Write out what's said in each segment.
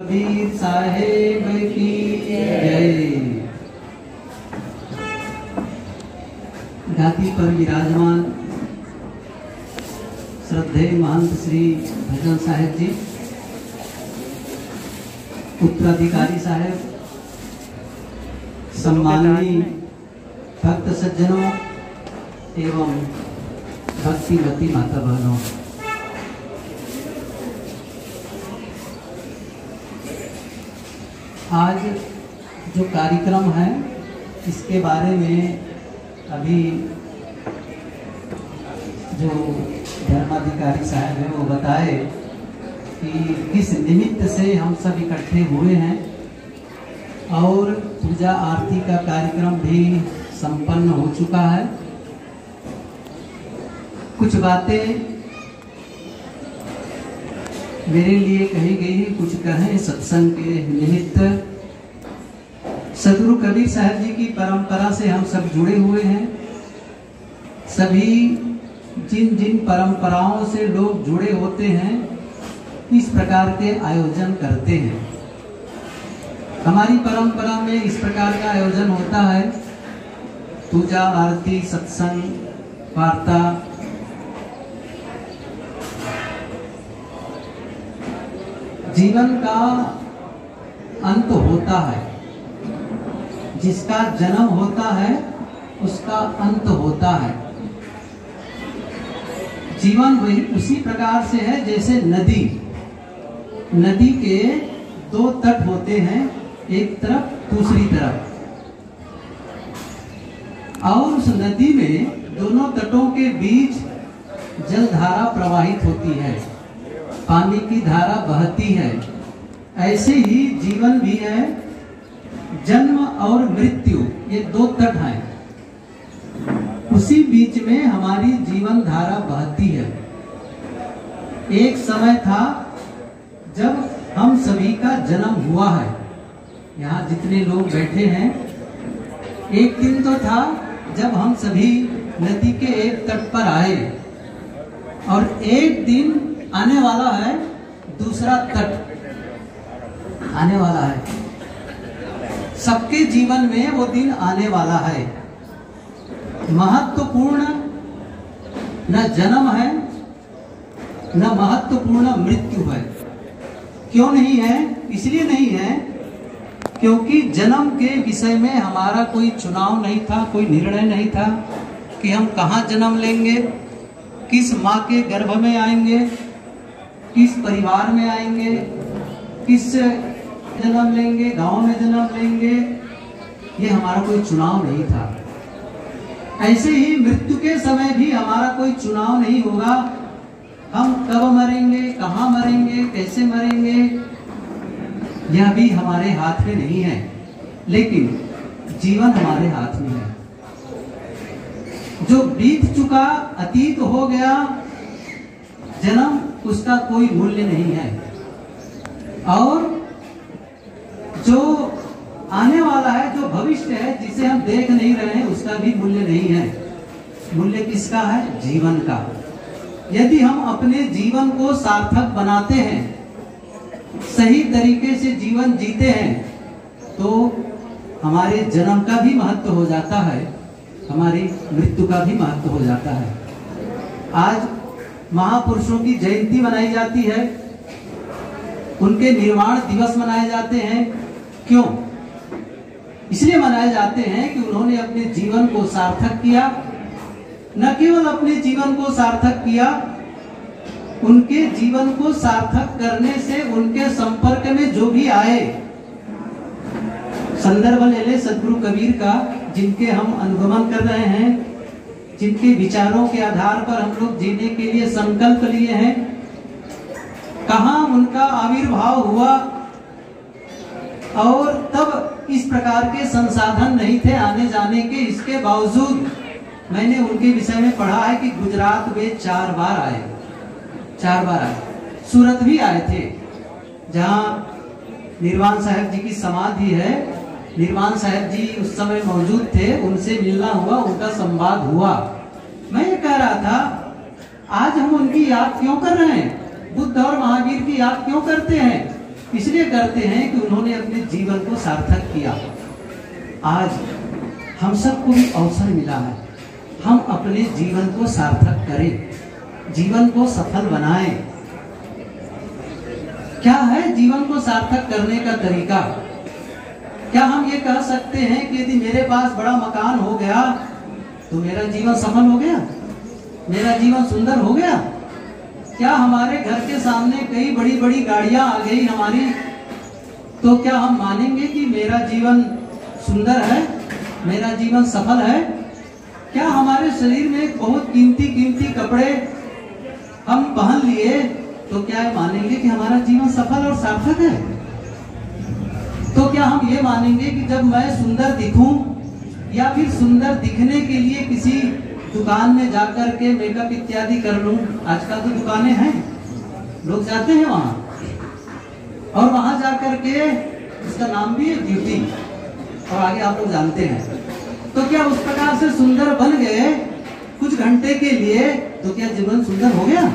कबीर साहेब की जय। घाटी पर विराजमान श्रद्धेय महंत श्री भजन साहेब जी, उत्तराधिकारी साहेब, सम्माननीय भक्त सज्जनों एवं भक्तिवती माता बहनों, आज जो कार्यक्रम है इसके बारे में अभी जो धर्माधिकारी साहब है वो बताए कि किस निमित्त से हम सब इकट्ठे हुए हैं और पूजा आरती का कार्यक्रम भी संपन्न हो चुका है। कुछ बातें मेरे लिए कही गई, कुछ कहें सत्संग के निमित्त। सदगुरु कबीर साहब जी की परंपरा से हम सब जुड़े हुए हैं। सभी जिन जिन परंपराओं से लोग जुड़े होते हैं इस प्रकार के आयोजन करते हैं। हमारी परंपरा में इस प्रकार का आयोजन होता है, पूजा आरती सत्संग वार्ता। जीवन का अंत होता है, जिसका जन्म होता है उसका अंत होता है। जीवन वही उसी प्रकार से है जैसे नदी के दो तट होते हैं, एक तरफ दूसरी तरफ, और उस नदी में दोनों तटों के बीच जलधारा प्रवाहित होती है, पानी की धारा बहती है। ऐसे ही जीवन भी है, जन्म और मृत्यु ये दो तट हैं, उसी बीच में हमारी जीवन धारा बहती है। एक समय था जब हम सभी का जन्म हुआ है, यहाँ जितने लोग बैठे हैं, एक दिन तो था जब हम सभी नदी के एक तट पर आए, और एक दिन आने वाला है, दूसरा तट आने वाला है। सबके जीवन में वो दिन आने वाला है। महत्वपूर्ण न जन्म है न महत्वपूर्ण मृत्यु है। क्यों नहीं है? इसलिए नहीं है क्योंकि जन्म के विषय में हमारा कोई चुनाव नहीं था, कोई निर्णय नहीं था कि हम कहाँ जन्म लेंगे, किस माँ के गर्भ में आएंगे, किस परिवार में आएंगे, किस जन्म लेंगे, गांव में जन्म लेंगे, ये हमारा कोई चुनाव नहीं था। ऐसे ही मृत्यु के समय भी हमारा कोई चुनाव नहीं होगा। हम कब मरेंगे, कहाँ मरेंगे, कैसे मरेंगे, यह भी हमारे हाथ में नहीं है, लेकिन जीवन हमारे हाथ में है। जो बीत चुका, अतीत हो गया, जन्म उसका कोई मूल्य नहीं है, और जो आने वाला है, जो भविष्य है, जिसे हम देख नहीं रहे हैं, उसका भी मूल्य नहीं है। मूल्य किसका है? जीवन का। यदि हम अपने जीवन को सार्थक बनाते हैं, सही तरीके से जीवन जीते हैं, तो हमारे जन्म का भी महत्व हो जाता है, हमारी मृत्यु का भी महत्व हो जाता है। आज महापुरुषों की जयंती मनाई जाती है, उनके निर्वाण दिवस मनाए जाते हैं। क्यों? इसलिए मनाए जाते हैं कि उन्होंने अपने जीवन को सार्थक किया। न केवल अपने जीवन को सार्थक किया, उनके जीवन को सार्थक करने से उनके संपर्क में जो भी आए, संदर्भ ले ले सदगुरु कबीर का, जिनके हम अनुगमन कर रहे हैं, जिनके विचारों के आधार पर हम लोग जीने के लिए संकल्प लिए हैं, कहाँ उनका आविर्भाव हुआ, और तब इस प्रकार के संसाधन नहीं थे आने जाने के। इसके बावजूद मैंने उनके विषय में पढ़ा है कि गुजरात वे 4 बार आए, 4 बार आए। सूरत भी आए थे, जहाँ निर्वाण साहब जी की समाधि है। निर्वाण साहब जी उस समय मौजूद थे, उनसे मिलना हुआ, उनका संवाद हुआ। मैं ये कह रहा था, आज हम उनकी याद क्यों कर रहे हैं? बुद्ध और महावीर की याद क्यों करते हैं? इसलिए करते हैं कि उन्होंने अपने जीवन को सार्थक किया। आज हम सबको भी अवसर मिला है, हम अपने जीवन को सार्थक करें, जीवन को सफल बनाएं। क्या है जीवन को सार्थक करने का तरीका? क्या हम ये कह सकते हैं कि यदि मेरे पास बड़ा मकान हो गया तो मेरा जीवन सफल हो गया, मेरा जीवन सुंदर हो गया? क्या हमारे घर के सामने कई बड़ी बड़ी गाड़ियां आ गई हमारी, तो क्या हम मानेंगे कि मेरा जीवन सुंदर है, मेरा जीवन सफल है? क्या हमारे शरीर में बहुत कीमती कीमती कपड़े हम पहन लिए तो क्या मानेंगे कि हमारा जीवन सफल और सार्थक है? तो क्या हम ये मानेंगे कि जब मैं सुंदर दिखूं या फिर सुंदर दिखने के लिए किसी दुकान में जाकर के मेकअप इत्यादि कर लूं? आजकल तो दुकानें हैं, लोग जाते हैं वहां, और वहां जाकर के उसका नाम भी है ब्यूटी, और आगे आप लोग जानते हैं। तो क्या उस प्रकार से सुंदर बन गए कुछ घंटे के लिए, तो क्या जीवन सुंदर हो गया?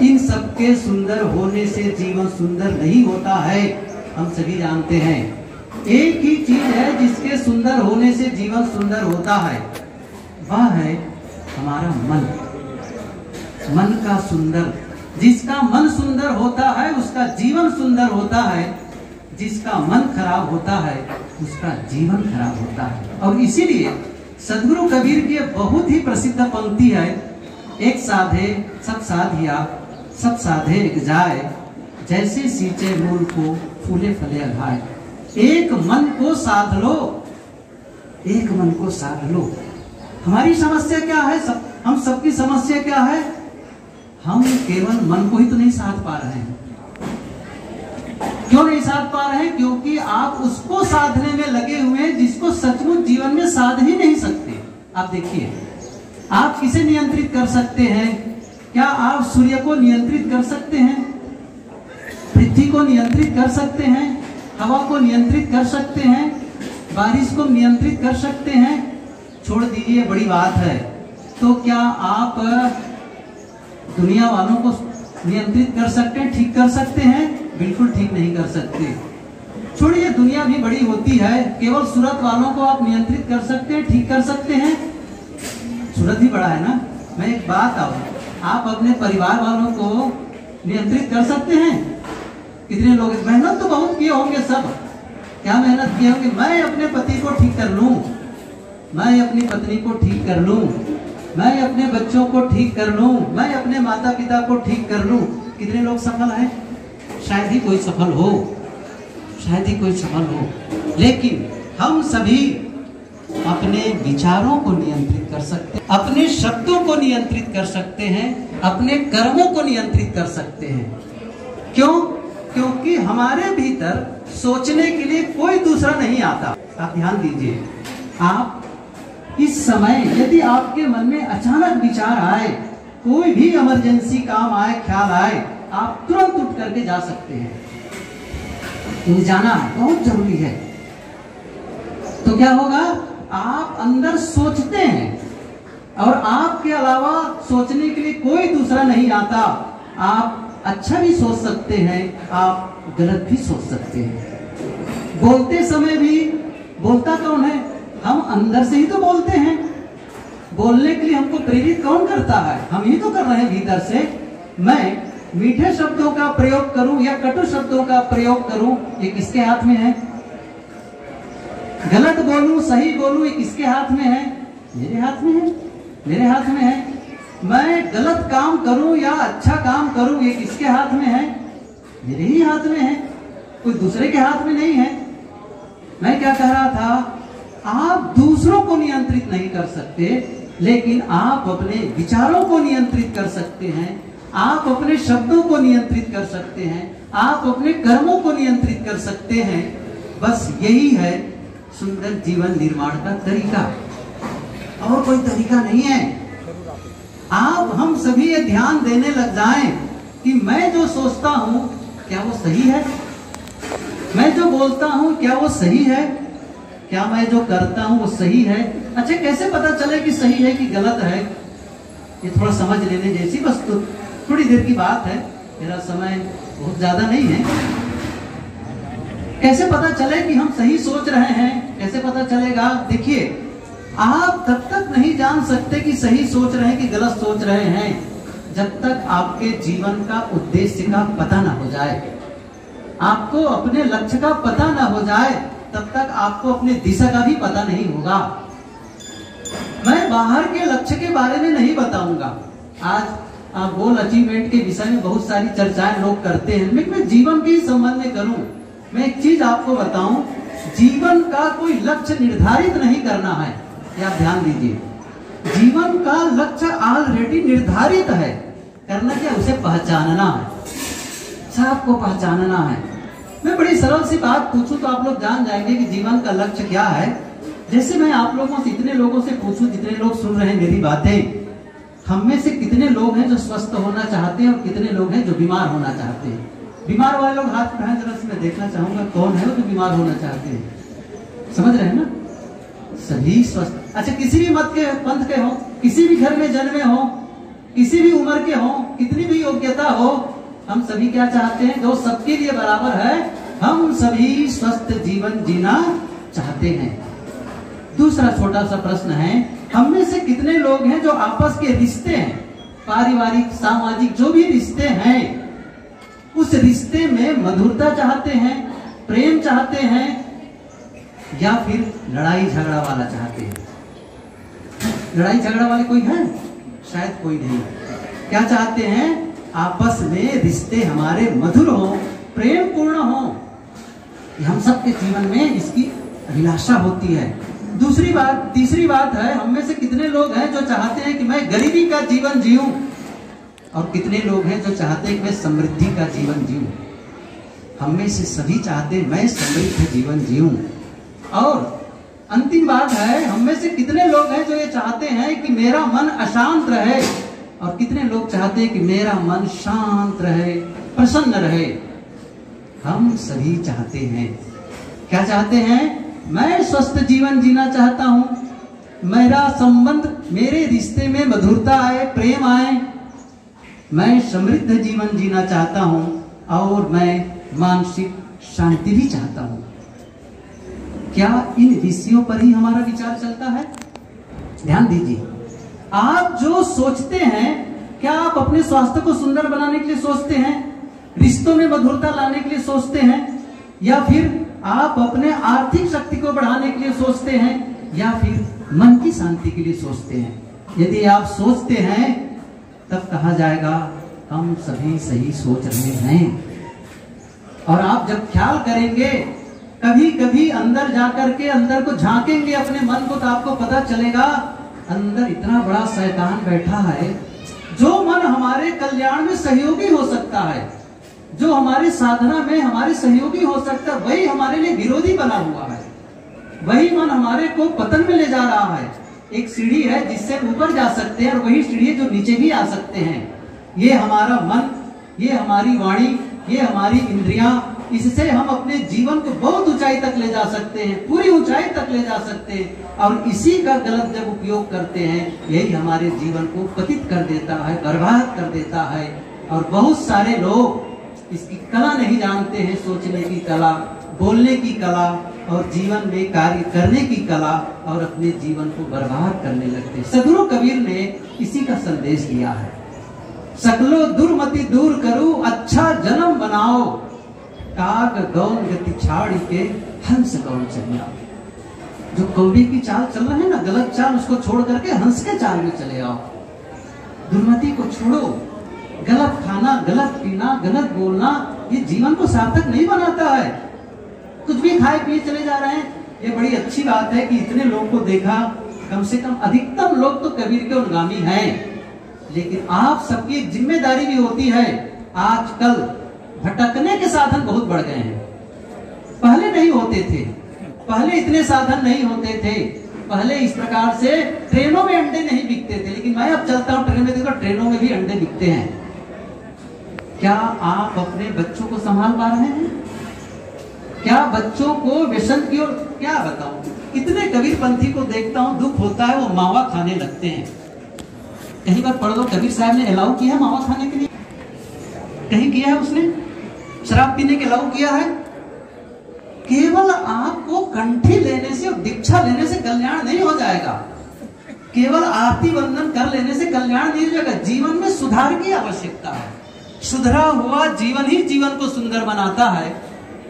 इन सबके सुंदर होने से जीवन सुंदर नहीं होता है, हम सभी जानते हैं। एक ही चीज है जिसके सुंदर होने से जीवन सुंदर होता है, वह है हमारा मन। मन का सुंदर, जिसका मन सुंदर होता है उसका जीवन सुंदर होता है, जिसका मन खराब होता है उसका जीवन खराब होता है। और इसीलिए सदगुरु कबीर की बहुत ही प्रसिद्ध पंक्ति है, एक साधे सब साधिया सब साधे एक जाए, जैसे सींचे मूल को फूले फले अघाए। एक मन को साध लो, एक मन को साध लो। हमारी समस्या क्या है? हम सबकी समस्या क्या है? हम केवल मन को ही तो नहीं साध पा रहे हैं। क्यों नहीं साध पा रहे हैं? क्योंकि आप उसको साधने में लगे हुए हैं जिसको सचमुच जीवन में साध ही नहीं सकते। आप देखिए, आप किसे नियंत्रित कर सकते हैं? क्या आप सूर्य को नियंत्रित कर सकते हैं? पृथ्वी को नियंत्रित कर सकते हैं? हवा को नियंत्रित कर सकते हैं? बारिश को नियंत्रित कर सकते हैं? छोड़ दीजिए, बड़ी बात है। तो क्या आप दुनिया वालों को नियंत्रित कर सकते हैं, ठीक कर सकते हैं? बिल्कुल ठीक नहीं कर सकते। छोड़िए, दुनिया भी बड़ी होती है, केवल सूरत वालों को आप नियंत्रित कर सकते हैं, ठीक कर सकते हैं? सूरत भी बड़ा है ना। मैं एक बात आऊँ, आप अपने परिवार वालों को नियंत्रित कर सकते हैं? कितने लोग, मेहनत तो बहुत किए होंगे सब, क्या मेहनत किए होंगे? मैं अपने पति को ठीक कर लूं, मैं अपनी पत्नी को ठीक कर लूं, मैं अपने बच्चों को ठीक कर लूं, मैं अपने माता पिता को ठीक कर लूं। कितने लोग सफल हैं? शायद ही कोई सफल हो, शायद ही कोई सफल हो। लेकिन हम सभी अपने विचारों को नियंत्रित कर सकते हैं, अपने शब्दों को नियंत्रित कर सकते हैं, अपने कर्मों को नियंत्रित कर सकते हैं। क्यों? क्योंकि हमारे भीतर सोचने के लिए कोई दूसरा नहीं आता। आप ध्यान दीजिए, आप इस समय यदि आपके मन में अचानक विचार आए, कोई भी इमरजेंसी काम आए, ख्याल आए, आप तुरंत उठ करके जा सकते हैं। तो जाना है, बहुत जरूरी है। तो क्या होगा? आप अंदर सोचते हैं और आपके अलावा सोचने के लिए कोई दूसरा नहीं आता। आप अच्छा भी सोच सकते हैं, आप गलत भी सोच सकते हैं। बोलते समय भी, बोलता कौन है? हम अंदर से ही तो बोलते हैं। बोलने के लिए हमको प्रेरित कौन करता है? हम ही तो कर रहे हैं भीतर से। मैं मीठे शब्दों का प्रयोग करूं या कटु शब्दों का प्रयोग करूं, ये किसके हाथ में है? गलत बोलूं, सही बोलूं, ये किसके हाथ में है? मेरे हाथ में है, मेरे हाथ में है। मैं गलत काम करूं या अच्छा काम करूं, ये किसके हाथ में है? मेरे ही हाथ में है, कोई दूसरे के हाथ में नहीं है। मैं क्या कह रहा था? आप दूसरों को नियंत्रित नहीं कर सकते, लेकिन आप अपने विचारों को नियंत्रित कर सकते हैं, आप अपने शब्दों को नियंत्रित कर सकते हैं, आप अपने कर्मों को नियंत्रित कर सकते हैं। बस यही है सुंदर जीवन निर्माण का तरीका, और कोई तरीका नहीं है। आप हम सभी ये ध्यान देने लग जाएं कि मैं जो सोचता हूं क्या वो सही है? मैं जो बोलता हूं क्या वो सही है? क्या मैं जो करता हूं वो सही है? अच्छा, कैसे पता चले कि सही है कि गलत है? ये थोड़ा समझ लेने जैसी बस तो थोड़ी देर की बात है। मेरा समय बहुत ज्यादा नहीं है। कैसे पता चले कि हम सही सोच रहे हैं? कैसे पता चलेगा? देखिए, आप तब तक नहीं जान सकते कि सही सोच रहे हैं कि गलत सोच रहे हैं, जब तक आपके जीवन का उद्देश्य का पता ना हो जाए, आपको अपने लक्ष्य का पता ना हो जाए, तब तक आपको अपने दिशा का भी पता नहीं होगा। मैं बाहर के लक्ष्य के बारे में नहीं बताऊंगा। आज गोल अचीवमेंट के विषय में बहुत सारी चर्चाएं लोग करते हैं, लेकिन मैं जीवन के संबंध में करूं। मैं एक चीज आपको बताऊं, जीवन का कोई लक्ष्य निर्धारित नहीं करना है। आप ध्यान दीजिए, जीवन का लक्ष्य ऑलरेडी निर्धारित है। करना क्या? उसे पहचानना है। सबको पहचानना है। मैं बड़ी सरल सी बात पूछूं तो आप लोग जान जाएंगे कि जीवन का लक्ष्य क्या है। जैसे मैं आप लोगों से, इतने लोगों से पूछूं, जितने लोग सुन रहे हैं मेरी बातें, हम में से कितने लोग हैं जो स्वस्थ होना चाहते हैं और कितने लोग हैं जो बीमार होना चाहते हैं? बीमार वाले लोग हाथ उठाएं जरा, मैं देखना चाहूंगा कौन है वो जो बीमार होना चाहते हैं। समझ रहे हैं ना? सभी स्वस्थ। अच्छा, किसी भी मत के, पंथ के हो, किसी भी घर में जन्मे हो, किसी भी उम्र के हो, कितनी भी योग्यता हो, हम सभी क्या चाहते हैं? जो सबके लिए बराबर है, हम सभी स्वस्थ जीवन जीना चाहते हैं। दूसरा छोटा सा प्रश्न है, हम में से कितने लोग हैं जो आपस के रिश्ते हैं, पारिवारिक, सामाजिक, जो भी रिश्ते हैं, उस रिश्ते में मधुरता चाहते हैं, प्रेम चाहते हैं, या फिर लड़ाई झगड़ा वाला चाहते हैं? लड़ाई झगड़ा वाले कोई है? शायद कोई नहीं। क्या चाहते हैं? आपस में रिश्ते हमारे मधुर हो, प्रेम पूर्ण हो। हम सबके जीवन में इसकी अभिलाषा होती है। दूसरी बात, तीसरी बात है, हम में से कितने लोग हैं जो चाहते हैं कि मैं गरीबी का जीवन जीऊं, और कितने लोग हैं जो चाहते हैं कि मैं समृद्धि का जीवन जीऊं? हम में से सभी चाहते हैं मैं समृद्ध जीवन जीऊं। और अंतिम बात है, हम में से कितने लोग हैं जो ये चाहते हैं कि मेरा मन अशांत रहे, और कितने लोग चाहते हैं कि मेरा मन शांत रहे, प्रसन्न रहे? हम सभी चाहते हैं। क्या चाहते हैं? मैं स्वस्थ जीवन जीना चाहता हूं, मेरा संबंध, मेरे रिश्ते में मधुरता आए, प्रेम आए, मैं समृद्ध जीवन जीना चाहता हूं, और मैं मानसिक शांति भी चाहता हूं। क्या इन विषयों पर ही हमारा विचार चलता है? ध्यान दीजिए, आप जो सोचते हैं, क्या आप अपने स्वास्थ्य को सुंदर बनाने के लिए सोचते हैं, रिश्तों में मधुरता लाने के लिए सोचते हैं, या फिर आप अपने आर्थिक शक्ति को बढ़ाने के लिए सोचते हैं, या फिर मन की शांति के लिए सोचते हैं? यदि आप सोचते हैं, तब कहा जाएगा हम सभी सही सोच रहे हैं। और आप जब ख्याल करेंगे, कभी कभी अंदर जाकर के, अंदर को झांकेंगे अपने मन को, तो आपको पता चलेगा अंदर इतना बड़ा शैतान बैठा है। जो मन हमारे कल्याण में सहयोगी हो सकता है, जो हमारे साधना में हमारे सहयोगी हो सकता है, वही हमारे लिए विरोधी बना हुआ है। वही मन हमारे को पतन में ले जा रहा है। एक सीढ़ी है जिससे ऊपर जा सकते हैं, और वही सीढ़ी है जो नीचे भी आ सकते हैं। ये हमारा मन, ये हमारी वाणी, ये हमारी इंद्रियां, इससे हम अपने जीवन को बहुत ऊंचाई तक ले जा सकते हैं, पूरी ऊंचाई तक ले जा सकते हैं। और इसी का गलत जब उपयोग करते हैं, यही हमारे जीवन को पतित कर देता है, बर्बाद कर देता है। और बहुत सारे लोग इसकी कला नहीं जानते हैं, सोचने की कला, बोलने की कला, और जीवन में कार्य करने की कला, और अपने जीवन को बर्बाद करने लगते हैं। सदगुरु कबीर ने इसी का संदेश दिया है, सकलो दुर्मति दूर करो, अच्छा जन्म बनाओ, काग गौन गति छाड़ी के हंस गौन चलिया। जो कौड़ी की चाल चल रहे हैं ना, गलत चाल, उसको छोड़ करके हंस के चाल में चले आओ। दुर्मति को छोड़ो। गलत खाना, गलत पीना, गलत बोलना, ये जीवन को सार्थक नहीं बनाता है। कुछ भी खाए पिए चले जा रहे हैं। ये बड़ी अच्छी बात है कि इतने लोग को देखा, कम से कम अधिकतम लोग तो कबीर के अनुगामी हैं, लेकिन आप सबकी एक जिम्मेदारी भी होती है। आजकल भटकने के साधन बहुत बढ़ गए हैं। पहले नहीं होते थे, पहले इतने साधन नहीं होते थे। पहले इस प्रकार से ट्रेनों में अंडे नहीं बिकते थे, लेकिन मैं अब चलता हूँ ट्रेन में, देखो ट्रेनों में भी अंडे बिकते हैं। क्या आप अपने बच्चों को संभाल पा रहे हैं? क्या बच्चों को व्यसन की ओर, क्या बताऊं, कितने कबीरपंथी को देखता हूं, दुख होता है, वो मावा खाने लगते हैं। कहीं बार पढ़ लो, कबीर साहब ने अलाउ किया मावा खाने के लिए? कहीं किया है उसने? शराब पीने के अलाउ किया है? केवल आपको कंठी लेने से और दीक्षा लेने से कल्याण नहीं हो जाएगा, केवल आरती वंदन कर लेने से कल्याण नहीं हो जाएगा। जीवन में सुधार की आवश्यकता है। सुधरा हुआ जीवन ही जीवन को सुंदर बनाता है।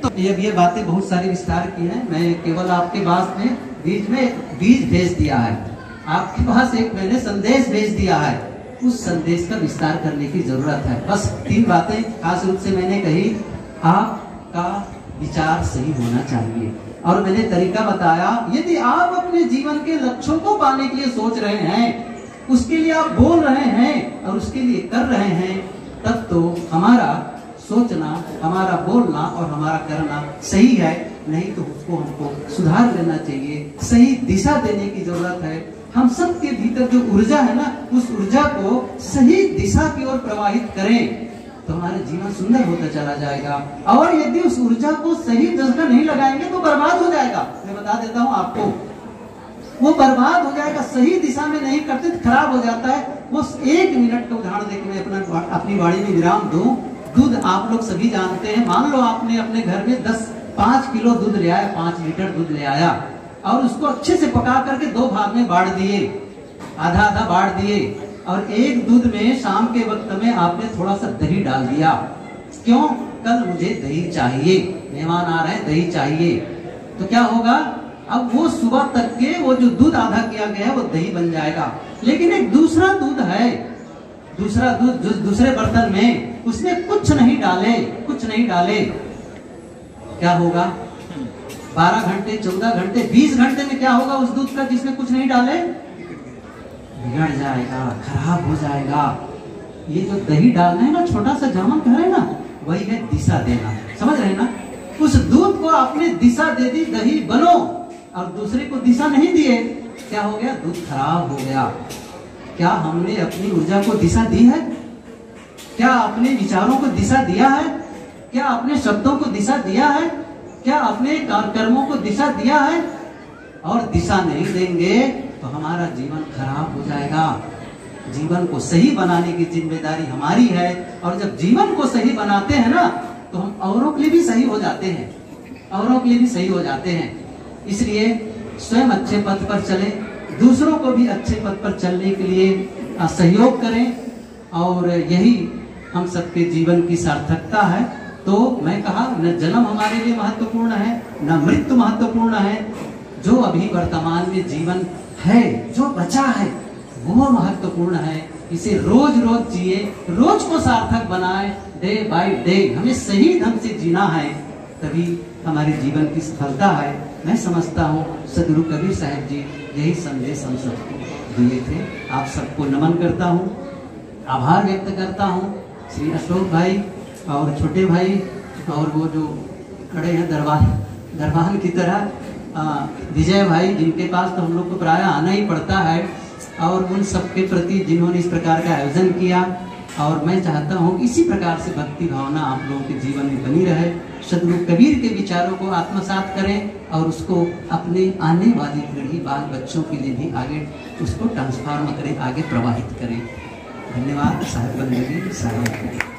तो ये बातें बहुत सारी विस्तार की हैं, मैं केवल आपके पास में बीज भेज दिया है, आपके पास एक मैंने संदेश भेज दिया है, उस संदेश का विस्तार करने की जरूरत है। बस 3 बातें खास रूप से मैंने कही। आपका विचार सही होना चाहिए और मैंने तरीका बताया। यदि आप अपने जीवन के लक्ष्यों को पाने के लिए सोच रहे हैं, उसके लिए आप बोल रहे हैं और उसके लिए कर रहे हैं, तब तो हमारा सोचना, हमारा बोलना और हमारा करना सही है। नहीं तो उसको हमको सुधार लेना चाहिए, सही दिशा देने की जरूरत है। हम सब के भीतर जो ऊर्जा है ना, उस ऊर्जा को सही दिशा की ओर प्रवाहित करें तो हमारा जीवन सुंदर होता चला जाएगा। और यदि उस ऊर्जा को सही जगह नहीं लगाएंगे तो बर्बाद हो जाएगा। मैं बता देता हूं आपको, वो बर्बाद हो जाएगा। सही दिशा में नहीं करते तो खराब हो जाता है। वो 1 मिनट का उदाहरण देकर मैं अपनी वाणी में विराम दूं। दूध आप लोग सभी जानते हैं। मान लो आपने अपने घर में 5 किलो दूध ले आया, 5 लीटर दूध ले आया और उसको अच्छे से पका करके 2 भाग में बांट दिए, आधा आधा बांट दिए और एक दूध में शाम के वक्त में आपने थोड़ा सा दही डाल दिया। क्यों? कल मुझे दही चाहिए, मेहमान आ रहे हैं, दही चाहिए। तो क्या होगा? अब वो सुबह तक के वो जो दूध आधा किया गया है वो दही बन जाएगा। लेकिन एक दूसरा दूध है, दूसरा दूध जो दूसरे बर्तन में, उसमें कुछ नहीं डाले, क्या होगा? 12 घंटे, 14 घंटे, 20 घंटे में क्या होगा उस दूध का जिसमें कुछ नहीं डाले? बिगड़ जाएगा, खराब हो जाएगा। ये जो दही डालना है ना, छोटा सा जामन कह रहे हैं ना, वही है दिशा देना। समझ रहे हैं ना? उस दूध को आपने दिशा दे दी, दही बनो, और दूसरे को दिशा नहीं दिए, क्या हो गया? दूध खराब हो गया। क्या हमने अपनी ऊर्जा को दिशा दी है? क्या अपने विचारों को दिशा दिया है? क्या अपने शब्दों को दिशा दिया है? क्या अपने कर्मों को दिशा दिया है? और दिशा नहीं देंगे तो हमारा जीवन खराब हो जाएगा। जीवन को सही बनाने की जिम्मेदारी हमारी है। और जब जीवन को सही बनाते हैं ना, तो हम औरों के लिए भी सही हो जाते हैं, इसलिए स्वयं अच्छे पथ पर चलें, दूसरों को भी अच्छे पथ पर चलने के लिए सहयोग करें, और यही हम सबके जीवन की सार्थकता है। तो मैं कहा, न जन्म हमारे लिए महत्वपूर्ण है, न मृत्यु महत्वपूर्ण है। जो अभी वर्तमान में जीवन है, जो बचा है, वो महत्वपूर्ण है। इसे रोज रोज जिए, रोज को सार्थक बनाए, डे बाय डे हमें सही ढंग से जीना है, तभी हमारे जीवन की सफलता है। मैं समझता हूँ सदगुरु कबीर साहब जी यही संदेश हम सबको दिए थे। आप सबको नमन करता हूँ, आभार व्यक्त करता हूँ। श्री अशोक भाई और छोटे भाई और वो जो खड़े हैं दरबान की तरह, विजय भाई, जिनके पास तो हम लोग को प्रायः आना ही पड़ता है, और उन सबके प्रति जिन्होंने इस प्रकार का आयोजन किया। और मैं चाहता हूँ इसी प्रकार से भक्ति भावना आप लोगों के जीवन में बनी रहे। सदगुरु कबीर के विचारों को आत्मसात करें और उसको अपने आने वाली पीढ़ी, बाल बच्चों के लिए भी आगे उसको ट्रांसफॉर्म करें, आगे प्रवाहित करें। धन्यवाद। साहेब बंदगी साहेब।